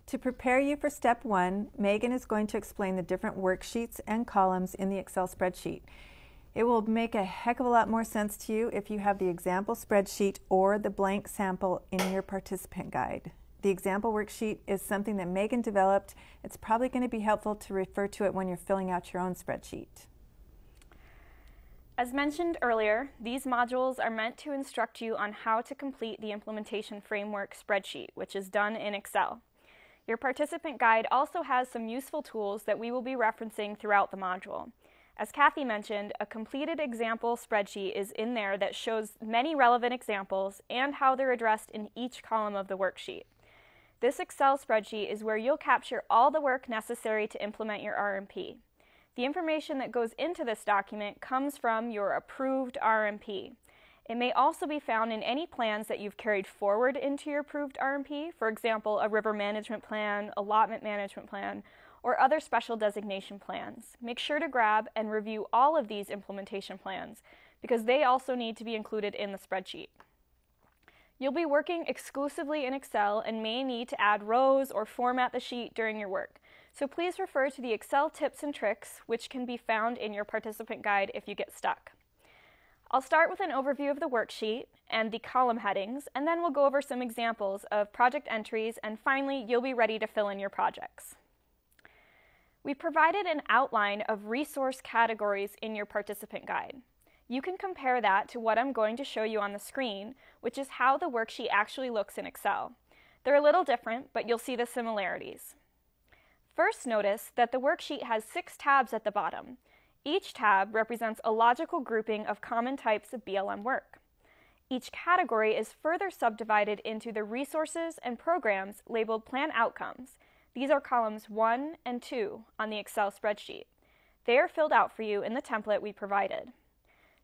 To prepare you for step 1, Megan is going to explain the different worksheets and columns in the Excel spreadsheet. It will make a heck of a lot more sense to you if you have the example spreadsheet or the blank sample in your participant guide. The example worksheet is something that Megan developed. It's probably going to be helpful to refer to it when you're filling out your own spreadsheet. As mentioned earlier, these modules are meant to instruct you on how to complete the implementation framework spreadsheet, which is done in Excel. Your participant guide also has some useful tools that we will be referencing throughout the module. As Kathy mentioned, a completed example spreadsheet is in there that shows many relevant examples and how they're addressed in each column of the worksheet. This Excel spreadsheet is where you'll capture all the work necessary to implement your RMP. The information that goes into this document comes from your approved RMP. It may also be found in any plans that you've carried forward into your approved RMP, for example, a river management plan, allotment management plan, or other special designation plans. Make sure to grab and review all of these implementation plans because they also need to be included in the spreadsheet. You'll be working exclusively in Excel and may need to add rows or format the sheet during your work. So please refer to the Excel tips and tricks, which can be found in your participant guide if you get stuck. I'll start with an overview of the worksheet and the column headings, and then we'll go over some examples of project entries, and finally, you'll be ready to fill in your projects. We provided an outline of resource categories in your participant guide. You can compare that to what I'm going to show you on the screen, which is how the worksheet actually looks in Excel. They're a little different, but you'll see the similarities. First, notice that the worksheet has 6 tabs at the bottom. Each tab represents a logical grouping of common types of BLM work. Each category is further subdivided into the resources and programs labeled Plan Outcomes. These are columns 1 and 2 on the Excel spreadsheet. They are filled out for you in the template we provided.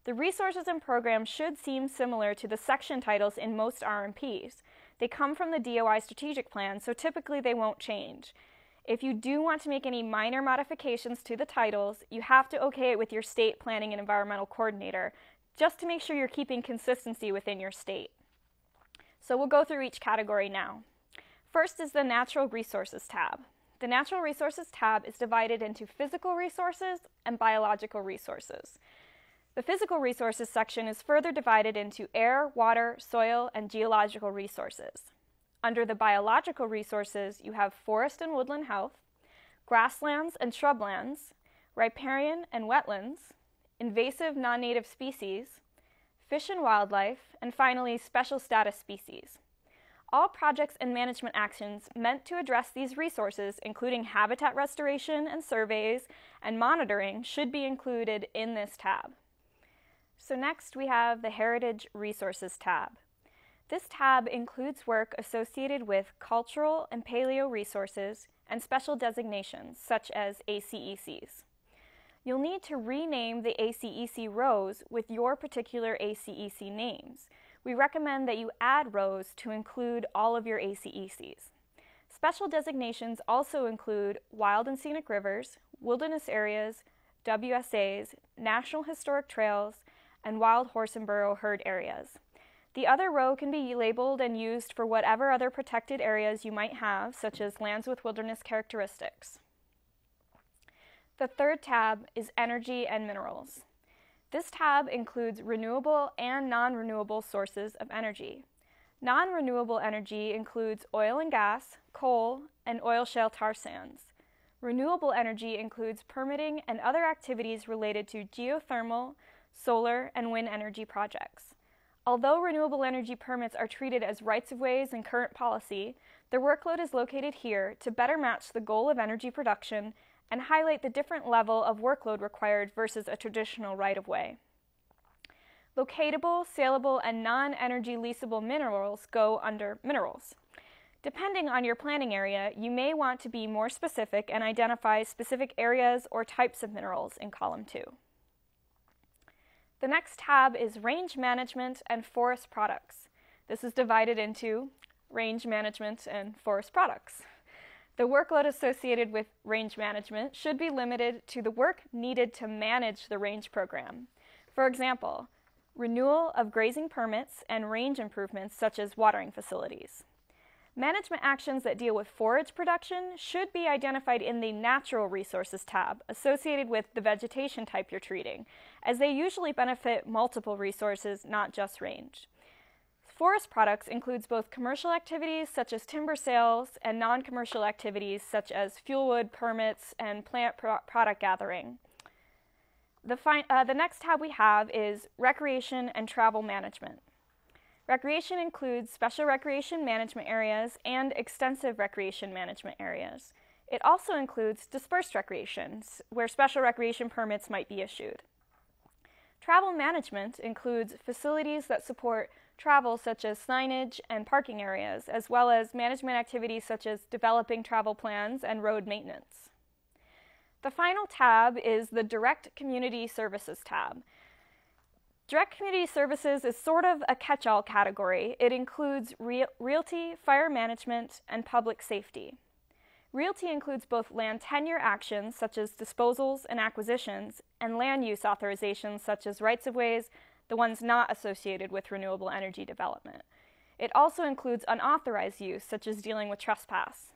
The resources and programs should seem similar to the section titles in most RMPs. They come from the DOI Strategic Plan, so typically they won't change. If you do want to make any minor modifications to the titles, you have to okay it with your state planning and environmental coordinator, just to make sure you're keeping consistency within your state. So we'll go through each category now. First is the Natural Resources tab. The Natural Resources tab is divided into physical resources and biological resources. The physical resources section is further divided into air, water, soil, and geological resources. Under the biological resources, you have forest and woodland health, grasslands and shrublands, riparian and wetlands, invasive non-native species, fish and wildlife, and finally, special status species. All projects and management actions meant to address these resources, including habitat restoration and surveys and monitoring, should be included in this tab. So next we have the Heritage Resources tab. This tab includes work associated with cultural and paleo resources and special designations, such as ACECs. You'll need to rename the ACEC rows with your particular ACEC names. We recommend that you add rows to include all of your ACECs. Special designations also include wild and scenic rivers, wilderness areas, WSAs, national historic trails, and wild horse and burro herd areas. The other row can be labeled and used for whatever other protected areas you might have, such as lands with wilderness characteristics. The third tab is Energy and Minerals. This tab includes renewable and non-renewable sources of energy. Non-renewable energy includes oil and gas, coal, and oil shale tar sands. Renewable energy includes permitting and other activities related to geothermal, solar, and wind energy projects. Although renewable energy permits are treated as rights-of-ways in current policy, their workload is located here to better match the goal of energy production and highlight the different level of workload required versus a traditional right-of-way. Locatable, saleable, and non-energy leasable minerals go under Minerals. Depending on your planning area, you may want to be more specific and identify specific areas or types of minerals in column 2. The next tab is Range Management and Forest Products. This is divided into Range Management and Forest Products. The workload associated with range management should be limited to the work needed to manage the range program. For example, renewal of grazing permits and range improvements such as watering facilities. Management actions that deal with forage production should be identified in the Natural Resources tab associated with the vegetation type you're treating, as they usually benefit multiple resources, not just range. Forest products includes both commercial activities such as timber sales and non-commercial activities such as fuelwood permits and plant product gathering. The next tab we have is Recreation and Travel Management. Recreation includes special recreation management areas and extensive recreation management areas. It also includes dispersed recreations, where special recreation permits might be issued. Travel management includes facilities that support travel such as signage and parking areas, as well as management activities such as developing travel plans and road maintenance. The final tab is the Direct Community Services tab. Direct Community Services is sort of a catch-all category. It includes realty, fire management, and public safety. Realty includes both land tenure actions, such as disposals and acquisitions, and land use authorizations, such as rights-of-ways, the ones not associated with renewable energy development. It also includes unauthorized use, such as dealing with trespass.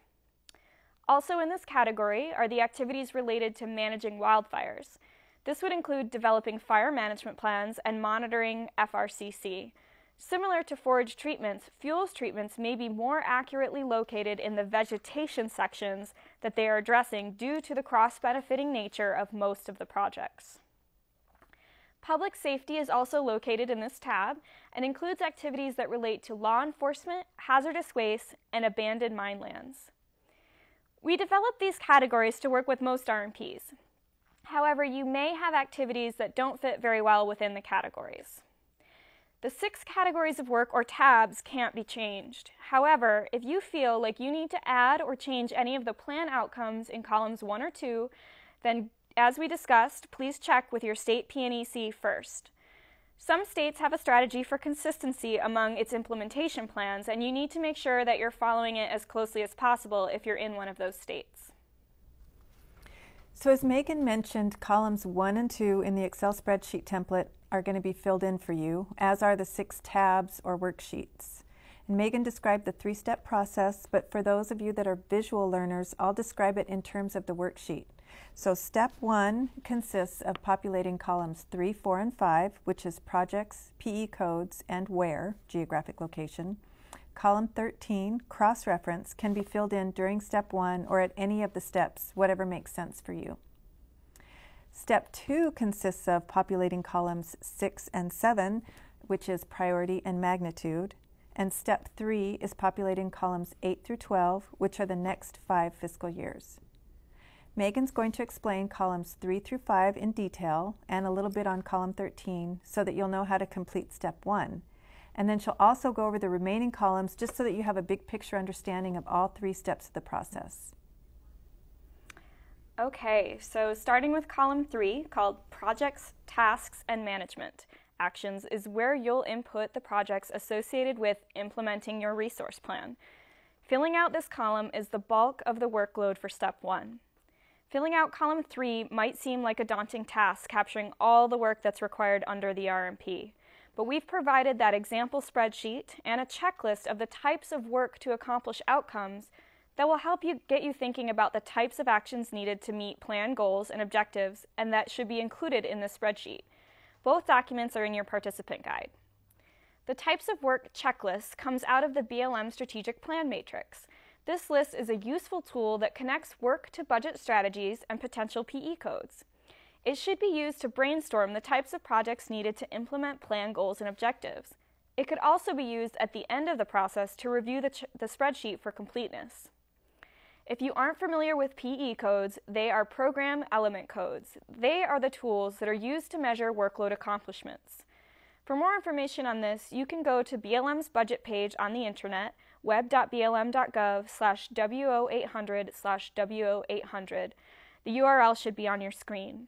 Also in this category are the activities related to managing wildfires. This would include developing fire management plans and monitoring FRCC. Similar to forage treatments, fuels treatments may be more accurately located in the vegetation sections that they are addressing due to the cross-benefiting nature of most of the projects. Public safety is also located in this tab and includes activities that relate to law enforcement, hazardous waste, and abandoned mine lands. We developed these categories to work with most RMPs. However, you may have activities that don't fit very well within the categories. The 6 categories of work or tabs can't be changed. However, if you feel like you need to add or change any of the plan outcomes in columns 1 or 2, then as we discussed, please check with your state PNEC first. Some states have a strategy for consistency among its implementation plans, and you need to make sure that you're following it as closely as possible if you're in one of those states. So as Megan mentioned, columns 1 and 2 in the Excel spreadsheet template are going to be filled in for you, as are the 6 tabs or worksheets. And Megan described the 3-step process, but for those of you that are visual learners, I'll describe it in terms of the worksheet. So step 1 consists of populating columns 3, 4, and 5, which is projects, PE codes, and where, geographic location. Column 13, cross-reference, can be filled in during step 1 or at any of the steps, whatever makes sense for you. Step 2 consists of populating columns 6 and 7, which is priority and magnitude. And step 3 is populating columns 8 through 12, which are the next 5 fiscal years. Megan's going to explain columns 3 through 5 in detail and a little bit on column 13 so that you'll know how to complete step 1. And then she'll also go over the remaining columns just so that you have a big picture understanding of all 3 steps of the process. Okay, so starting with column 3, called Projects, Tasks, and Management. Actions is where you'll input the projects associated with implementing your resource plan. Filling out this column is the bulk of the workload for step 1. Filling out column 3 might seem like a daunting task, capturing all the work that's required under the RMP. But we've provided that example spreadsheet and a checklist of the types of work to accomplish outcomes that will help you get you thinking about the types of actions needed to meet plan goals and objectives, and that should be included in the spreadsheet. Both documents are in your participant guide. The types of work checklist comes out of the BLM Strategic Plan Matrix. This list is a useful tool that connects work to budget strategies and potential PE codes. It should be used to brainstorm the types of projects needed to implement plan goals and objectives. It could also be used at the end of the process to review the spreadsheet for completeness. If you aren't familiar with PE codes, they are program element codes. They are the tools that are used to measure workload accomplishments. For more information on this, you can go to BLM's budget page on the internet, web.blm.gov/wo800/wo800. The URL should be on your screen.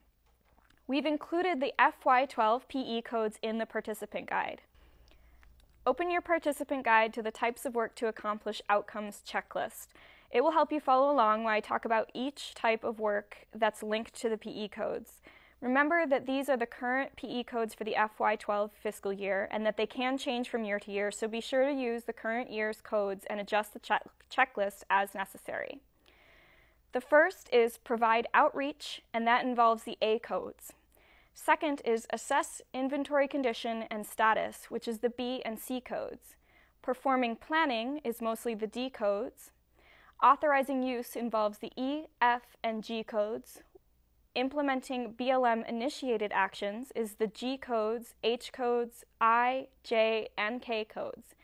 We've included the FY12 PE codes in the participant guide. Open your participant guide to the types of work to accomplish outcomes checklist. It will help you follow along while I talk about each type of work that's linked to the PE codes. Remember that these are the current PE codes for the FY12 fiscal year and that they can change from year to year, so be sure to use the current year's codes and adjust the checklist as necessary. The first is provide outreach, and that involves the A codes. Second is assess inventory condition and status, which is the B and C codes. Performing planning is mostly the D codes. Authorizing use involves the E, F, and G codes. Implementing BLM-initiated actions is the G codes, H codes, I, J, and K codes.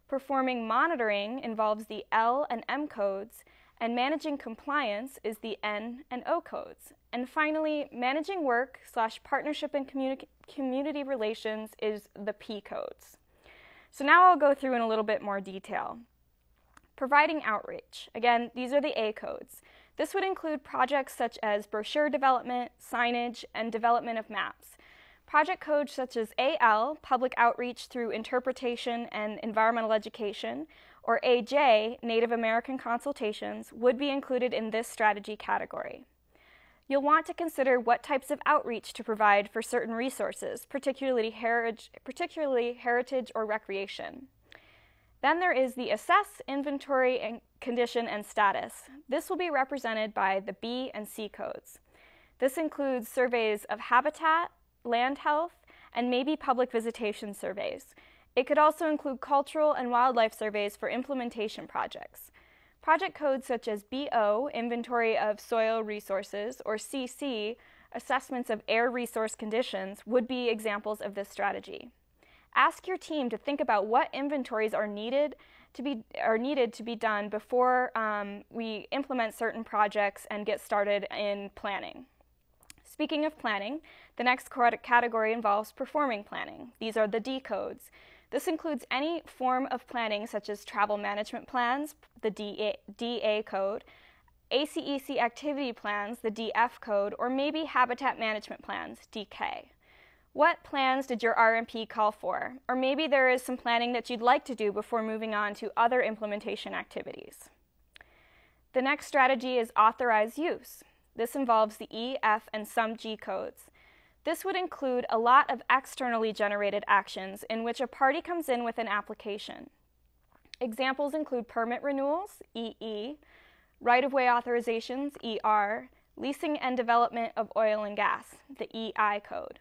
Performing monitoring involves the L and M codes, and managing compliance is the N and O codes. And finally, managing work/partnership and community relations is the P codes. So now I'll go through in a little bit more detail. Providing outreach. Again, these are the A codes. This would include projects such as brochure development, signage, and development of maps. Project codes such as AL, public outreach through interpretation and environmental education, or AJ, Native American consultations, would be included in this strategy category. You'll want to consider what types of outreach to provide for certain resources, particularly heritage or recreation. Then there is the assess, inventory, and condition and status. This will be represented by the B and C codes. This includes surveys of habitat, land health, and maybe public visitation surveys. It could also include cultural and wildlife surveys for implementation projects. Project codes such as BO, inventory of soil resources, or CC, assessments of air resource conditions, would be examples of this strategy. Ask your team to think about what inventories are needed to be done before we implement certain projects and get started in planning. Speaking of planning, the next category involves performing planning. These are the D codes. This includes any form of planning such as travel management plans, the DA code, ACEC activity plans, the DF code, or maybe habitat management plans, DK. What plans did your RMP call for? Or maybe there is some planning that you'd like to do before moving on to other implementation activities. The next strategy is authorize use. This involves the E, F, and some G codes. This would include a lot of externally generated actions in which a party comes in with an application. Examples include permit renewals, EE, right-of-way authorizations, ER, leasing and development of oil and gas, the EI code.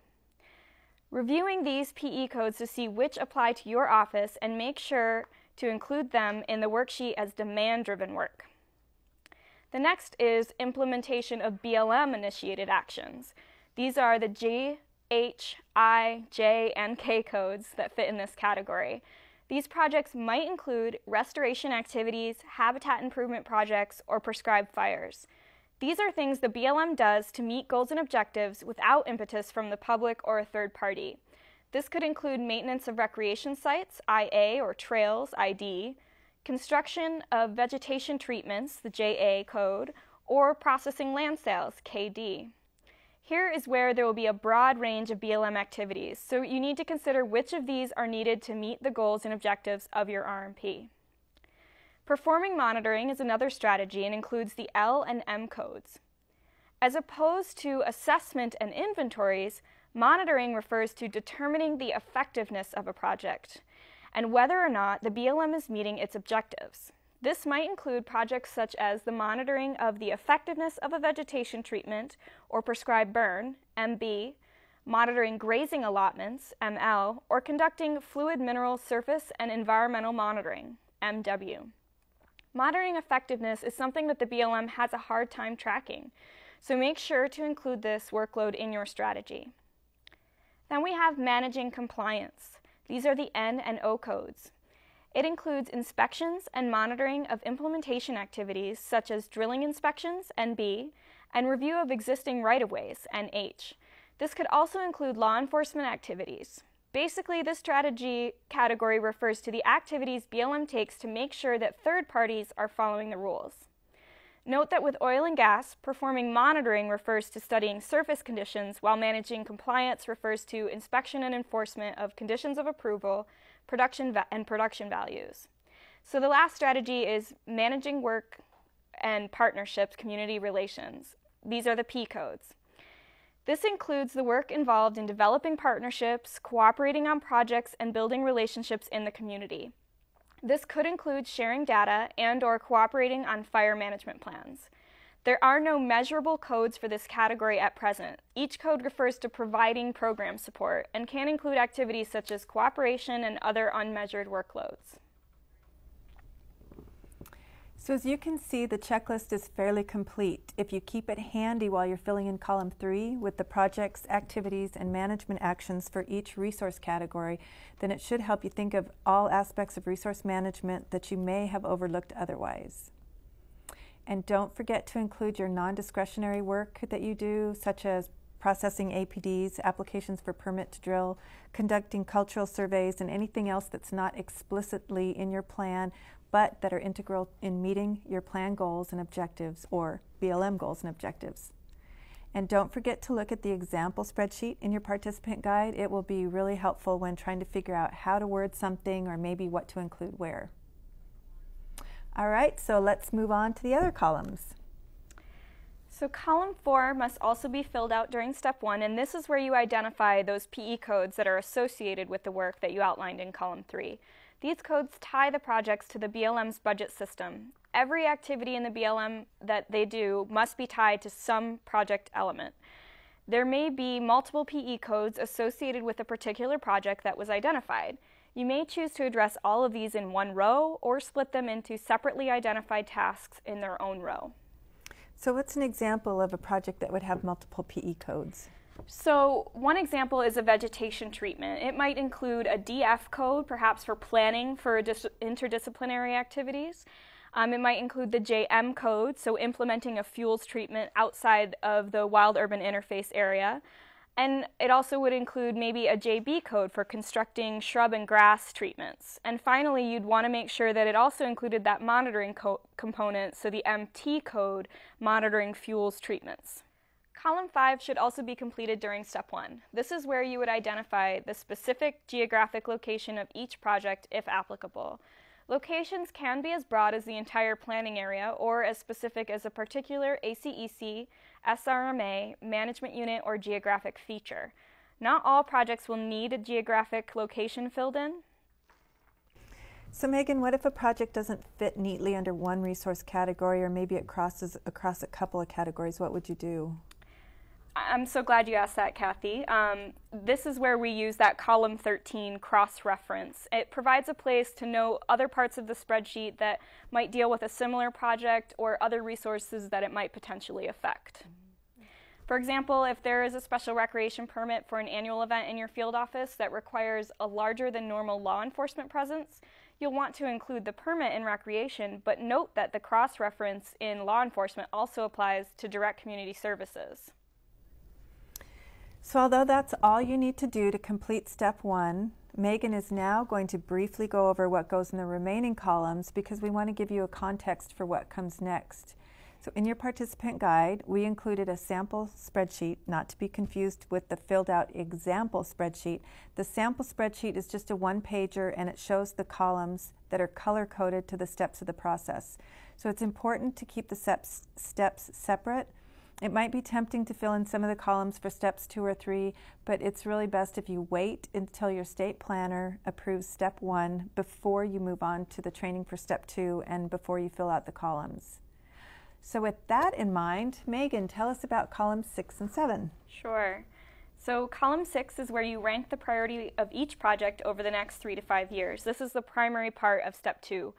Reviewing these PE codes to see which apply to your office and make sure to include them in the worksheet as demand-driven work. The next is implementation of BLM-initiated actions. These are the G, H, I, J, and K codes that fit in this category. These projects might include restoration activities, habitat improvement projects, or prescribed fires. These are things the BLM does to meet goals and objectives without impetus from the public or a third party. This could include maintenance of recreation sites, IA, or trails, ID, construction of vegetation treatments, the JA code, or processing land sales, KD. Here is where there will be a broad range of BLM activities, so you need to consider which of these are needed to meet the goals and objectives of your RMP. Performing monitoring is another strategy and includes the L and M codes. As opposed to assessment and inventories, monitoring refers to determining the effectiveness of a project and whether or not the BLM is meeting its objectives. This might include projects such as the monitoring of the effectiveness of a vegetation treatment or prescribed burn, MB, monitoring grazing allotments, ML, or conducting fluid mineral surface and environmental monitoring, MW. Monitoring effectiveness is something that the BLM has a hard time tracking, so make sure to include this workload in your strategy. Then we have managing compliance. These are the N and O codes. It includes inspections and monitoring of implementation activities such as drilling inspections, NB, and review of existing right-of-ways, NH. This could also include law enforcement activities. Basically, this strategy category refers to the activities BLM takes to make sure that third parties are following the rules. Note that with oil and gas, performing monitoring refers to studying surface conditions, while managing compliance refers to inspection and enforcement of conditions of approval, production values. So the last strategy is managing work and partnerships, community relations. These are the P codes. This includes the work involved in developing partnerships, cooperating on projects, and building relationships in the community. This could include sharing data and/or cooperating on fire management plans. There are no measurable codes for this category at present. Each code refers to providing program support and can include activities such as cooperation and other unmeasured workloads. So as you can see, the checklist is fairly complete. If you keep it handy while you're filling in column 3 with the projects, activities, and management actions for each resource category, then it should help you think of all aspects of resource management that you may have overlooked otherwise. And don't forget to include your non-discretionary work that you do, such as processing APDs, applications for permit to drill, conducting cultural surveys, and anything else that's not explicitly in your plan, but that are integral in meeting your plan goals and objectives, or BLM goals and objectives. And don't forget to look at the example spreadsheet in your participant guide. It will be really helpful when trying to figure out how to word something or maybe what to include where. All right, so let's move on to the other columns. So column 4 must also be filled out during step 1, and this is where you identify those PE codes that are associated with the work that you outlined in column 3. These codes tie the projects to the BLM's budget system. Every activity in the BLM that they do must be tied to some project element. There may be multiple PE codes associated with a particular project that was identified. You may choose to address all of these in one row or split them into separately identified tasks in their own row. So what's an example of a project that would have multiple PE codes? So one example is a vegetation treatment. It might include a DF code, perhaps for planning for interdisciplinary activities. It might include the JM code, so implementing a fuels treatment outside of the wild urban interface area. And it also would include maybe a JB code for constructing shrub and grass treatments. And finally, you'd want to make sure that it also included that monitoring component, so the MT code, monitoring fuels treatments. Column 5 should also be completed during step 1. This is where you would identify the specific geographic location of each project if applicable. Locations can be as broad as the entire planning area or as specific as a particular ACEC, SRMA, management unit, or geographic feature. Not all projects will need a geographic location filled in. So Megan, what if a project doesn't fit neatly under one resource category, or maybe it crosses across a couple of categories? What would you do? I'm so glad you asked that, Kathy. This is where we use that column 13 cross-reference. It provides a place to know other parts of the spreadsheet that might deal with a similar project or other resources that it might potentially affect. For example, if there is a special recreation permit for an annual event in your field office that requires a larger than normal law enforcement presence, you'll want to include the permit in recreation, but note that the cross-reference in law enforcement also applies to direct community services. So although that's all you need to do to complete step 1, Megan is now going to briefly go over what goes in the remaining columns because we want to give you a context for what comes next. So in your participant guide, we included a sample spreadsheet, not to be confused with the filled out example spreadsheet. The sample spreadsheet is just a one-pager, and it shows the columns that are color-coded to the steps of the process. So it's important to keep the steps separate. It might be tempting to fill in some of the columns for steps 2 or 3, but it's really best if you wait until your state planner approves step 1 before you move on to the training for step 2 and before you fill out the columns. So with that in mind, Megan, tell us about columns 6 and 7. Sure. So column 6 is where you rank the priority of each project over the next 3 to 5 years. This is the primary part of step 2.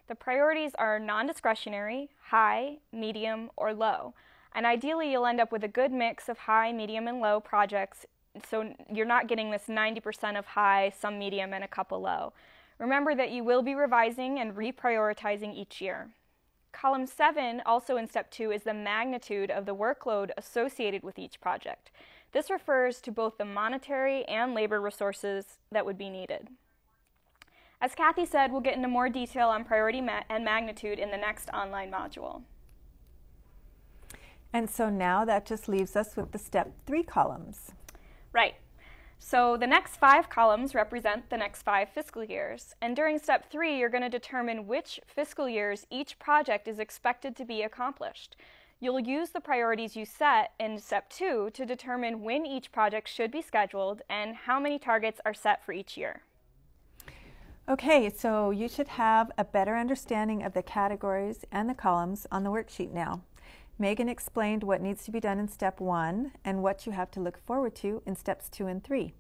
The priorities are non-discretionary, high, medium, or low. And ideally, you'll end up with a good mix of high, medium, and low projects, so you're not getting this 90% of high, some medium, and a couple low. Remember that you will be revising and reprioritizing each year. Column 7, also in step 2, is the magnitude of the workload associated with each project. This refers to both the monetary and labor resources that would be needed. As Kathy said, we'll get into more detail on priority and magnitude in the next online module. And so now that just leaves us with the step 3 columns. Right. So the next 5 columns represent the next 5 fiscal years. And during step 3, you're going to determine which fiscal years each project is expected to be accomplished. You'll use the priorities you set in Step 2 to determine when each project should be scheduled and how many targets are set for each year. Okay, so you should have a better understanding of the categories and the columns on the worksheet now. Megan explained what needs to be done in Step 1 and what you have to look forward to in Steps 2 and 3.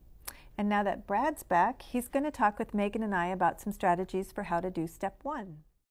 And now that Brad's back, he's going to talk with Megan and I about some strategies for how to do Step 1.